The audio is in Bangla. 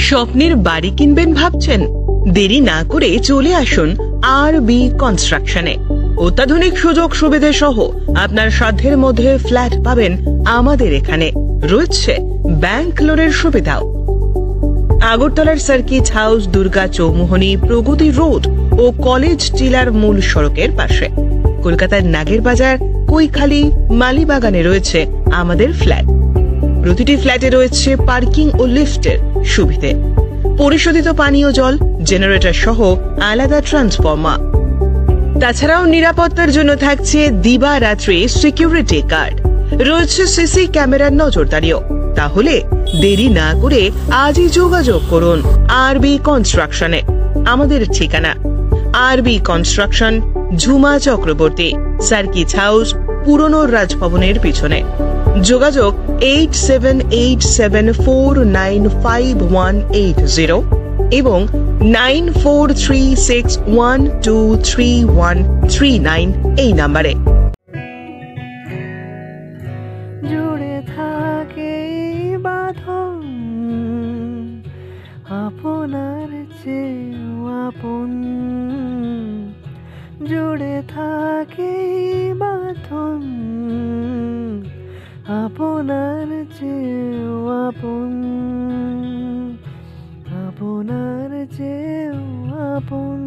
স্বপ্নের বাড়ি কিনবেন ভাবছেন? দেরি না করে চলে আসুন আরবি কনস্ট্রাকশনে। অত্যাধুনিক সুযোগ সুবিধা সহ আপনার সাধ্যের মধ্যে ফ্ল্যাট পাবেন আমাদের এখানে। রয়েছে ব্যাংক লোনের সুবিধাও। আগরতলার সার্কিট হাউস, দুর্গা চৌমুহনী, প্রগতি রোড ও কলেজ টিলার মূল সড়কের পাশে। কলকাতার নাগের বাজার, কৈখালি, মালিবাগানে রয়েছে আমাদের ফ্ল্যাট। প্রতিটি ফ্ল্যাটে রয়েছে পার্কিং ও লিফটের সুবিধে, পরিশোধিত পানীয় জল, জেনারেটর সহ আলাদা ট্রান্সফরমার। তাছাড়াও নিরাপত্তার জন্য থাকছে দিবারাত্রি সিকিউরিটি গার্ড, রয়েছে সিসি ক্যামেরার নজরদারিও। তাহলে দেরি না করে আজই যোগাযোগ করুন আরবি কনস্ট্রাকশনে। আমাদের ঠিকানা আরবি construction, Jhuma Chakraborty, circuit house, পুরনো রাজভবনের পিছনে। যোগাযোগ 8787495180 এবং 9436123139 এই নাম্বারে। জুড়ে থাকে বাঁধন আপনার চেয়েও আপন, জুড়ে থাকে বাঁধন আপনার চেয়েও আপন, আপনার চেয়েও আপন।